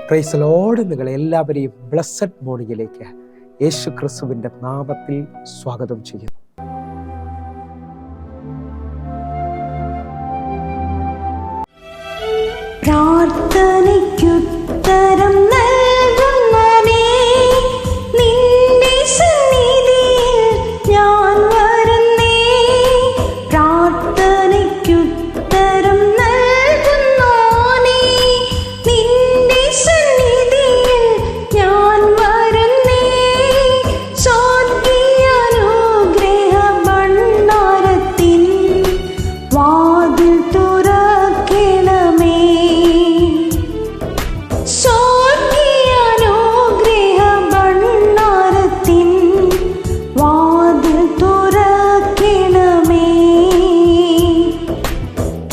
Praise Lord. നിങ്ങളെ എല്ലാവരെയും blessed മോർണിംഗിലേക്ക് യേശു ക്രിസ്തുവിൻ്റെ നാമത്തിൽ സ്വാഗതം ചെയ്യുന്നു. പ്രാർത്ഥനയ്ക്കുത്തരം നൽകുന്നവനേ, നിന്റെ സന്നിധിയിൽ ഞാൻ വരുന്നേ. പ്രാർത്ഥനയ്ക്കുത്തരം നൽകുന്നവനേ, നിന്റെ സന്നിധിയിൽ ഞാൻ വരുന്നേ. സ്വർഗ്ഗീയാനുഗ്രഹ ഭണ്ഡാരത്തിൻ വാതിൽ തുറക്കണമേ. സ്വർഗ്ഗീയാനുഗ്രഹ ഭണ്ഡാരത്തിൻ വാതിൽ തുറക്കണമേ.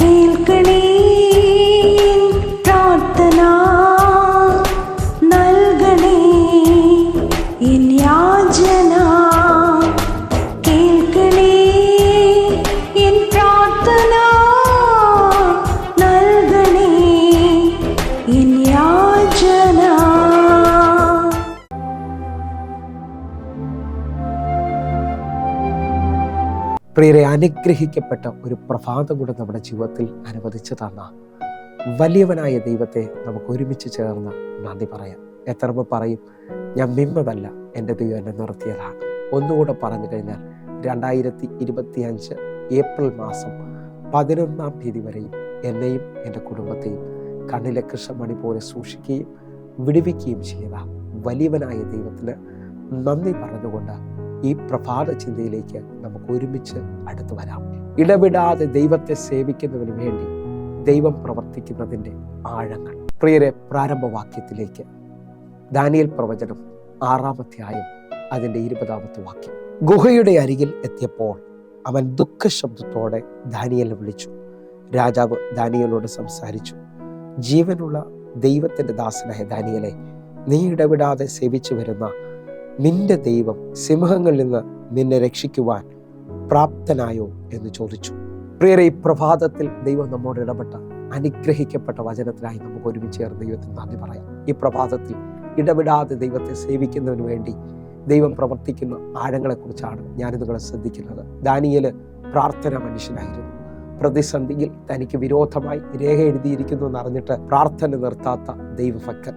കേൾക്കണേ പ്രാർത്ഥന, നൽകണേ എൻ യാചന. കേൾക്കണേ എൻ പ്രാർത്ഥന, നൽകണേ എൻ യാചന. പ്രിയരെ, അനുഗ്രഹിക്കപ്പെട്ട ഒരു പ്രഭാതം കൂടെ നമ്മുടെ ജീവിതത്തിൽ അനുവദിച്ചു തന്ന വലിയവനായ ദൈവത്തെ നമുക്ക് ഒരുമിച്ച് ചേർന്ന് നന്ദി പറയാം. എത്ര പറയും, ഞാൻ നിന്നതല്ല, എൻ്റെ ദൈവം എന്നെ നിർത്തിയതാണ്. ഒന്നുകൂടെ പറഞ്ഞു കഴിഞ്ഞാൽ 2025 ഏപ്രിൽ മാസം 11-ാം തീയതി വരെയും എന്നെയും എൻ്റെ കുടുംബത്തെയും കണ്ണിലെ കൃഷ്ണമണി പോലെ സൂക്ഷിക്കുകയും വിടുവിക്കുകയും ചെയ്ത വലിയവനായ ദൈവത്തിന് നന്ദി പറഞ്ഞുകൊണ്ട് ഈ പ്രഭാത ചിന്തയിലേക്ക് നമുക്ക് ഒരുമിച്ച് അടുത്തു വരാം. ഇടവിടാതെ ദൈവത്തെ സേവിക്കുന്നതിന് വേണ്ടി ദൈവം പ്രവർത്തിക്കുന്നതിൻ്റെ ആഴങ്ങൾ. പ്രിയരെ, പ്രാരംഭവാക്യത്തിലേക്ക് ദാനിയേൽ പ്രവചനം 6-ാം അധ്യായം അതിൻ്റെ 20-ാമത്തെ വാക്യം. ഗുഹയുടെ അരികിൽ എത്തിയപ്പോൾ അവൻ ദുഃഖശബ്ദത്തോടെ ദാനിയേലിനെ വിളിച്ചു. രാജാവ് ദാനിയേലോട് സംസാരിച്ചു. ജീവനുള്ള ദൈവത്തിൻ്റെ ദാസനായ ദാനിയേലേ, നീ ഇടവിടാതെ സേവിച്ചു വരുന്ന നിന്റെ ദൈവം സിംഹങ്ങളിൽ നിന്ന് നിന്നെ രക്ഷിക്കുവാൻ പ്രാപ്തനായോ എന്ന് ചോദിച്ചു. പ്രിയരെ, ഈ പ്രഭാതത്തിൽ ദൈവം നമ്മോട് ഇടപെട്ട അനുഗ്രഹിക്കപ്പെട്ട വചനത്തിനായി നമുക്ക് ഒരുമിച്ച് ചേർന്ന് ദൈവത്തിന് നന്ദി പറയാം. ഈ പ്രഭാതത്തിൽ ഇടവിടാതെ ദൈവത്തെ സേവിക്കുന്നതിന് വേണ്ടി ദൈവം പ്രവർത്തിക്കുന്ന ആഴങ്ങളെക്കുറിച്ചാണ് ഞാൻ നിങ്ങളെ ശ്രദ്ധിക്കുന്നത്. ദാനിയേൽ പ്രാർത്ഥന മനുഷ്യനായിരുന്നു. പ്രതിസന്ധിയിൽ തനിക്ക് വിരോധമായി രേഖ എഴുതിയിരിക്കുന്നു എന്നറിഞ്ഞിട്ട് പ്രാർത്ഥന നിർത്താത്ത ദൈവഭക്തൻ.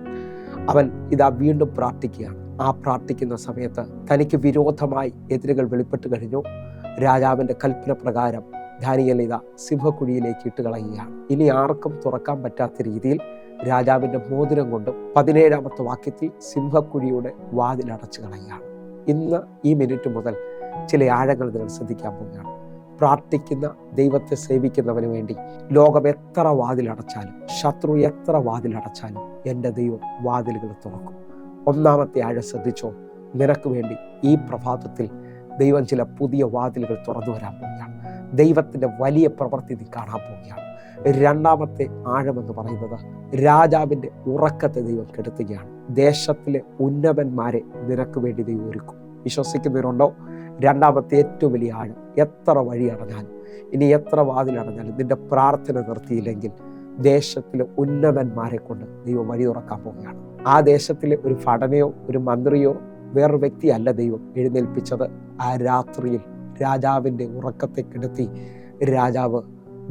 അവൻ ഇതാ വീണ്ടും പ്രാർത്ഥിക്കുകയാണ്. ആ പ്രാർത്ഥിക്കുന്ന സമയത്ത് തനിക്ക് വിരോധമായി എതിരുകൾ വെളിപ്പെട്ട് കഴിഞ്ഞു. രാജാവിൻ്റെ കൽപ്പന പ്രകാരം ദാനിയേൽ ഇതാ സിംഹക്കുഴിയിലേക്ക് ഇട്ട് കളയുകയാണ്. ഇനി ആർക്കും തുറക്കാൻ പറ്റാത്ത രീതിയിൽ രാജാവിൻ്റെ മോതിരം കൊണ്ടും 17-ാമത്തെ വാക്യത്തിൽ സിംഹക്കുഴിയുടെ വാതിൽ അടച്ചു കളയുകയാണ്. ഇന്ന് ഈ മിനിറ്റ് മുതൽ ചില ആഴങ്ങൾ നിങ്ങൾ ശ്രദ്ധിക്കാൻ പോവുകയാണ്. പ്രാർത്ഥിക്കുന്ന ദൈവത്തെ സേവിക്കുന്നവന് വേണ്ടി ലോകം എത്ര വാതിലടച്ചാലും, ശത്രു എത്ര വാതിലടച്ചാലും എൻ്റെ ദൈവം വാതിലുകൾ തുറക്കും. ഒന്നാമത്തെ ആഴം ശ്രദ്ധിച്ചോ. നിനക്ക് വേണ്ടി ഈ പ്രഭാതത്തിൽ ദൈവം ചില പുതിയ വാതിലുകൾ തുറന്നു വരാൻ പോവുകയാണ്. ദൈവത്തിൻ്റെ വലിയ പ്രവൃത്തി നീ കാണാൻ പോവുകയാണ്. രണ്ടാമത്തെ ആഴമെന്ന് പറയുന്നത്, രാജാവിൻ്റെ ഉറക്കത്തെ ദൈവം കെടുത്തുകയാണ്. ദേശത്തിലെ ഉന്നതന്മാരെ നിനക്ക് വേണ്ടി ദൈവം ഒരുക്കും. വിശ്വസിക്കുന്നവരുണ്ടോ? രണ്ടാമത്തെ ഏറ്റവും വലിയ ആഴം, എത്ര വഴി അടഞ്ഞാലും, ഇനി എത്ര വാതിലടഞ്ഞാലും നിന്റെ പ്രാർത്ഥന നിർത്തിയില്ലെങ്കിൽ ദേശത്തിലെ ഉന്നതന്മാരെ കൊണ്ട് ദൈവം വഴി തുറക്കാൻ പോവുകയാണ്. ആ ദേശത്തിലെ ഒരു ഭടനയോ ഒരു മന്ത്രിയോ വേറൊരു വ്യക്തിയല്ല ദൈവം എഴുന്നേൽപ്പിച്ചത്. ആ രാത്രിയിൽ രാജാവിൻ്റെ ഉറക്കത്തെ കെടുത്തി രാജാവ്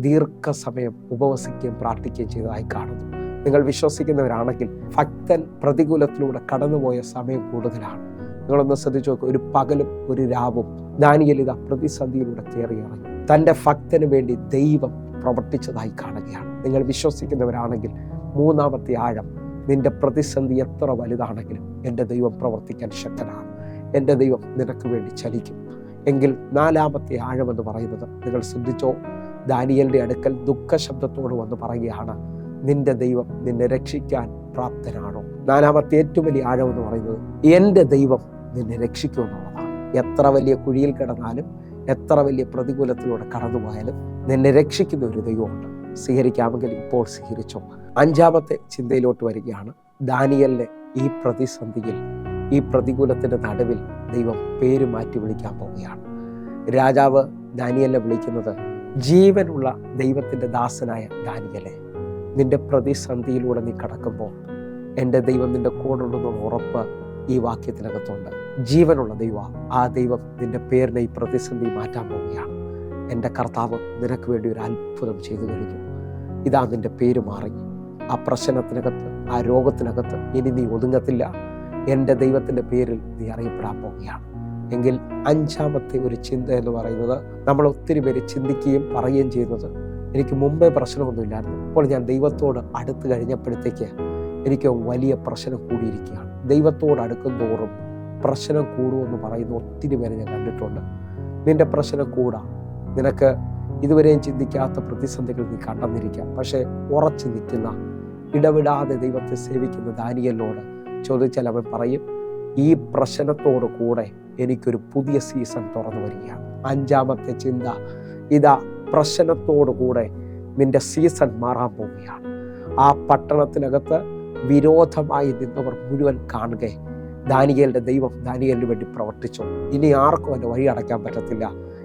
ദീർഘസമയം ഉപവസിക്കുകയും പ്രാർത്ഥിക്കുകയും ചെയ്തതായി കാണുന്നു. നിങ്ങൾ വിശ്വസിക്കുന്നവരാണെങ്കിൽ ഭക്തൻ പ്രതികൂലത്തിലൂടെ കടന്നുപോയ സമയം കൂടുതലാണ്. നിങ്ങളൊന്ന് ശ്രദ്ധിച്ചു നോക്കുക. ഒരു പകലും ഒരു രാവും ദാനിയേൽ ഇതാ പ്രതിസന്ധിയിലൂടെ കയറിയിറങ്ങി. തൻ്റെ ഭക്തന് വേണ്ടി ദൈവം പ്രവർത്തിച്ചതായി കാണുകയാണ്. നിങ്ങൾ വിശ്വസിക്കുന്നവരാണെങ്കിൽ മൂന്നാമത്തെ ആഴം, നിന്റെ പ്രതിസന്ധി എത്ര വലുതാണെങ്കിലും എൻ്റെ ദൈവം പ്രവർത്തിക്കാൻ ശക്തനാണ്. എൻ്റെ ദൈവം നിനക്ക് വേണ്ടി ചലിക്കും. എങ്കിൽ നാലാമത്തെ ആഴമെന്ന് പറയുന്നത്, നിങ്ങൾ ശ്രദ്ധിച്ചോ, ദാനിയേലിൻ്റെ അടുക്കൽ ദുഃഖശബ്ദത്തോട് വന്ന് പറയുകയാണ്, നിന്റെ ദൈവം നിന്നെ രക്ഷിക്കാൻ പ്രാപ്തനാണോ? നാലാമത്തെ ഏറ്റവും വലിയ ആഴം എന്ന് പറയുന്നത്, എൻ്റെ ദൈവം നിന്നെ രക്ഷിക്കുമെന്നുള്ളതാണ്. എത്ര വലിയ കുഴിയിൽ കിടന്നാലും, എത്ര വലിയ പ്രതികൂലത്തിലൂടെ കടന്നുപോയാലും നിന്നെ രക്ഷിക്കുന്ന ഒരു ദൈവമുണ്ട്. സ്വീകരിക്കാമെങ്കിൽ ഇപ്പോൾ സ്വീകരിച്ചോ. അഞ്ചാമത്തെ ചിന്തയിലോട്ട് വരികയാണ്. ദാനിയേലിനെ ഈ പ്രതിസന്ധിയിൽ, ഈ പ്രതികൂലത്തിൻ്റെ നടുവിൽ ദൈവം പേര് മാറ്റി വിളിക്കാൻ പോവുകയാണ്. രാജാവ് ദാനിയേലിനെ വിളിക്കുന്നത്, ജീവനുള്ള ദൈവത്തിൻ്റെ ദാസനായ ദാനിയേലേ, നിന്റെ പ്രതിസന്ധിയിലൂടെ നീ കടക്കുമ്പോൾ എൻ്റെ ദൈവം നിൻ്റെ കൂടുണ്ടെന്നുള്ള ഉറപ്പ് ഈ വാക്യത്തിനകത്തുണ്ട്. ജീവനുള്ള ദൈവം, ആ ദൈവം നിൻ്റെ പേരിനെ ഈ പ്രതിസന്ധി മാറ്റാൻ പോവുകയാണ്. എൻ്റെ കർത്താവ് നിനക്ക് വേണ്ടി ഒരു അത്ഭുതം ചെയ്തു കഴിഞ്ഞു. ഇതാ നിൻ്റെ പേര് മാറി. ആ പ്രശ്നത്തിനകത്ത്, ആ രോഗത്തിനകത്ത് ഇനി നീ ഒതുങ്ങത്തില്ല. എൻ്റെ ദൈവത്തിൻ്റെ പേരിൽ നീ അറിയപ്പെടാൻ പോവുകയാണ്. എങ്കിൽ അഞ്ചാമത്തെ ഒരു ചിന്ത എന്ന് പറയുന്നത്, നമ്മൾ ഒത്തിരി പേര് ചിന്തിക്കുകയും പറയുകയും ചെയ്യുന്നത്, എനിക്ക് മുമ്പേ പ്രശ്നമൊന്നുമില്ലായിരുന്നു, ഇപ്പോൾ ഞാൻ ദൈവത്തോട് അടുത്ത് കഴിഞ്ഞപ്പോഴത്തേക്ക് എനിക്ക് വലിയ പ്രശ്നം കൂടിയിരിക്കുകയാണ്. ദൈവത്തോട് അടുക്കും തോറും പ്രശ്നം കൂടുമെന്ന് പറയുന്ന ഒത്തിരി പേരെ ഞാൻ കണ്ടിട്ടുണ്ട്. നിൻ്റെ പ്രശ്നം കൂടാം, നിനക്ക് ഇതുവരെയും ചിന്തിക്കാത്ത പ്രതിസന്ധികൾ നീ കണ്ടെന്നിരിക്കാം. പക്ഷേ ഉറച്ചു നിൽക്കുന്ന, ഇടവിടാതെ ദൈവത്തെ സേവിക്കുന്ന ദാനിയേലിനോട് ചോദിച്ചാൽ അവൻ പറയും, ഈ പ്രശ്നത്തോടു കൂടെ എനിക്കൊരു പുതിയ സീസൺ തുറന്നു വരികയാണ്. അഞ്ചാമത്തെ ചിന്ത ഇതാ, പ്രശ്നത്തോടു കൂടെ നിന്റെ സീസൺ മാറാൻ പോവുകയാണ്. ആ പട്ടണത്തിനകത്ത് വിരോധമായി നിന്നവർ മുഴുവൻ കാണുക, ദാനിയേലിന്റെ ദൈവം ദാനിയേലിന് വേണ്ടി പ്രവർത്തിച്ചു. ഇനി ആർക്കും അവൻ്റെ വഴി അടയ്ക്കാൻ പറ്റത്തില്ല.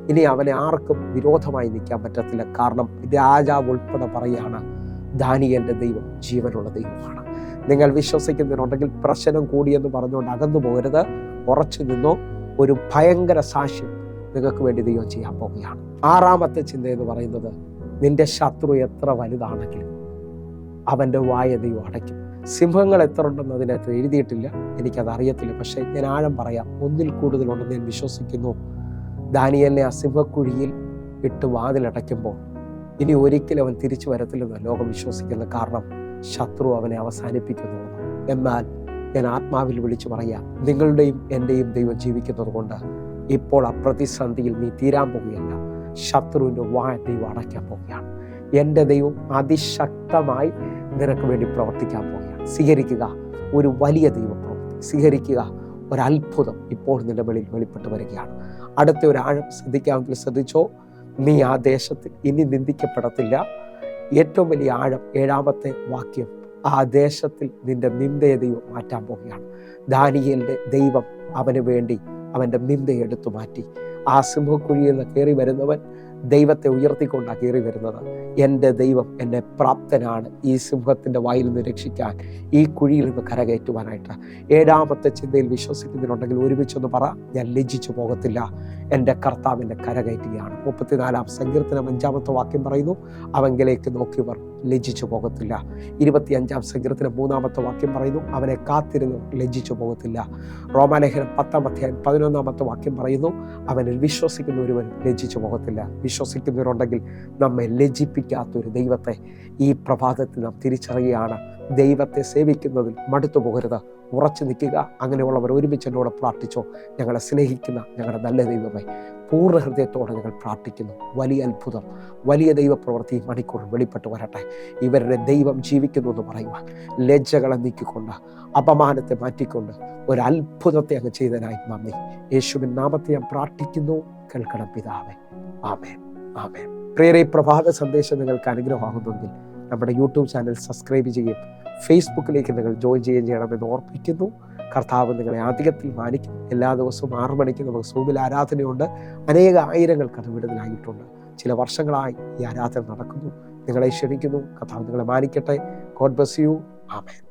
ഇനി അവനെ ആർക്കും വിരോധമായി നിൽക്കാൻ പറ്റത്തില്ല. കാരണം രാജാവ് ഉൾപ്പെടെ പറയുകയാണ്, ദാനിയേലിന്റെ ദൈവം ജീവനുള്ള ദൈവമാണ്. നിങ്ങൾ വിശ്വസിക്കുന്നുണ്ടെങ്കിൽ പ്രശ്നം കൂടിയെന്ന് പറഞ്ഞുകൊണ്ട് അകന്നു പോകരുത്. ഉറച്ചു നിന്നോ. ഒരു ഭയങ്കര സാക്ഷ്യം നിങ്ങൾക്ക് വേണ്ടി ദൈവം ചെയ്യാൻ പോവുകയാണ്. ആറാമത്തെ ചിന്ത എന്ന് പറയുന്നത്, നിന്റെ ശത്രു എത്ര വലുതാണെങ്കിലും അവൻ്റെ വായ ദൈവം അടയ്ക്കും. സിംഹങ്ങൾ എത്ര ഉണ്ടെന്ന് അതിനകത്ത് എഴുതിയിട്ടില്ല, എനിക്കത് അറിയത്തില്ല. പക്ഷേ ഞാൻ ആഴം പറയാം, ഒന്നിൽ കൂടുതലുണ്ടെന്ന് ഞാൻ വിശ്വസിക്കുന്നു. ദാനിയേലിനെ ആ സിംഹക്കുഴിയിൽ ഇട്ട് വാതിലടയ്ക്കുമ്പോൾ ഇനി ഒരിക്കലും അവൻ തിരിച്ചു വരത്തില്ലെന്ന് ലോകം വിശ്വസിക്കുന്നു. കാരണം ശത്രു അവനെ അവസാനിപ്പിക്കുന്നുള്ളതാണ്. എന്നാൽ ഞാൻ ആത്മാവിൽ വിളിച്ചു പറയാം, നിങ്ങളുടെയും എൻ്റെയും ദൈവം ജീവിക്കുന്നത് കൊണ്ട് ഇപ്പോൾ ആ പ്രതിസന്ധിയിൽ നീ തീരാൻ പോവുകയല്ല. ശത്രുവിൻ്റെ വായ ദൈവം അടയ്ക്കാൻ പോവുകയാണ്. എൻ്റെ ദൈവം അതിശക്തമായി നിനക്ക് വേണ്ടി പ്രവർത്തിക്കാൻ പോവുകയാണ്. സ്വീകരിക്കുക ഒരു വലിയ ദൈവപ്രവൃത്തി, സ്വീകരിക്കുക ഒരത്ഭുതം ഇപ്പോൾ നിന്റെ വെളിയിൽ വെളിപ്പെട്ട് വരികയാണ്. അടുത്ത ഒരു ആഴം ശ്രദ്ധിക്കാമെങ്കിൽ ശ്രദ്ധിച്ചോ. നീ ആ ദേശത്തിൽ ഇനി നിന്ദിക്കപ്പെടത്തില്ല. ഏറ്റവും വലിയ ആഴം, ഏഴാമത്തെ വാക്യം, ആ ദേശത്തിൽ നിന്റെ നിന്ദയെ ദൈവം മാറ്റാൻ പോവുകയാണ്. ദാനിയേലിന്റെ ദൈവം അവന് വേണ്ടി അവൻ്റെ നിന്ദയെ എടുത്തു മാറ്റി. ആ സിംഹക്കുഴിയിൽ നിന്ന് കയറി വരുന്നവൻ ദൈവത്തെ ഉയർത്തിക്കൊണ്ടാണ് കയറി വരുന്നത്. എൻ്റെ ദൈവം എന്നെ പ്രാപ്തനാണ് ഈ സിംഹത്തിൻ്റെ വായിൽ നിന്ന് രക്ഷിക്കാൻ, ഈ കുഴിയിൽ നിന്ന് കരകയറ്റുവാനായിട്ട്. ഏഴാമത്തെ ചിന്തയിൽ വിശ്വസിക്കുന്നുണ്ടെങ്കിൽ ഒരുമിച്ചൊന്ന് പറ, ഞാൻ ലജ്ജിച്ചു പോകത്തില്ല, എൻ്റെ കർത്താവ് എന്നെ കരകയറ്റുകയാണ്. 34-ാം സങ്കീർത്തനം 5-ാമത്തെ വാക്യം പറയുന്നു, അവങ്കിലേക്ക് നോക്കിയവർ ലജ്ജിച്ചു പോകത്തില്ല. 25-ാം സങ്കീർത്തനം 3-ാമത്തെ വാക്യം പറയുന്നു, അവനെ കാത്തിരുന്നു ലജ്ജിച്ചു പോകത്തില്ല. റോമാലേഖനം 10-ാം അധ്യായം 11-ാമത്തെ വാക്യം പറയുന്നു, അവനിൽ വിശ്വസിക്കുന്ന ഒരുവൻ ലജ്ജിച്ചു പോകത്തില്ല. വിശ്വസിക്കുന്നവരുണ്ടെങ്കിൽ നമ്മെ ലജ്ജിപ്പിക്കാത്തൊരു ദൈവത്തെ ഈ പ്രഭാതത്തിൽ നാം തിരിച്ചറിയുകയാണ്. ദൈവത്തെ സേവിക്കുന്നതിൽ മടുത്തു പോകരുത്, ഉറച്ചു നിൽക്കുക. അങ്ങനെയുള്ളവർ ഒരുമിച്ച് എന്നോട് പ്രാർത്ഥിച്ചോ. ഞങ്ങളെ സ്നേഹിക്കുന്ന ഞങ്ങളുടെ നല്ല ദൈവമേ, പൂർണ്ണ ഹൃദയത്തോടെ ഞങ്ങൾ പ്രാർത്ഥിക്കുന്നു. വലിയ അത്ഭുതം, വലിയ ദൈവപ്രവൃത്തി മണിക്കൂർ വെളിപ്പെട്ട് വരട്ടെ. ഇവരുടെ ദൈവം ജീവിക്കുന്നു എന്ന് പറയുവാൻ ലജ്ജകളെ നീക്കിക്കൊണ്ട്, അപമാനത്തെ മാറ്റിക്കൊണ്ട് ഒരു അത്ഭുതത്തെ അങ്ങ് ചെയ്തതിനായി നന്ദി. യേശുവിൻ നാമത്തെ ഞാൻ പ്രാർത്ഥിക്കുന്നു, കേൾക്കണം പിതാവേ. ആമേൻ, ആമേൻ. പ്രിയരെ, പ്രഭാത സന്ദേശം നിങ്ങൾക്ക് അനുഗ്രഹമാകുന്നെങ്കിൽ നമ്മുടെ യൂട്യൂബ് ചാനൽ സബ്സ്ക്രൈബ് ചെയ്യുകയും ഫേസ്ബുക്കിലേക്ക് നിങ്ങൾ ജോയിൻ ചെയ്യുകയും ചെയ്യണമെന്ന് ഓർപ്പിക്കുന്നു. കർത്താവ് നിങ്ങളെ അധികത്തിൽ മാനിക്കും. എല്ലാ ദിവസവും 6 മണിക്ക് നമുക്ക് സൂമിൽ ആരാധനയുണ്ട്. അനേക ആയിരങ്ങൾക്ക് അത് വിടുതലായിട്ടുണ്ട്. ചില വർഷങ്ങളായി ഈ ആരാധന നടക്കുന്നു. നിങ്ങളെ ക്ഷണിക്കുന്നു. കർത്താവ് നിങ്ങളെ മാനിക്കട്ടെ. God bless you. ആമേൻ.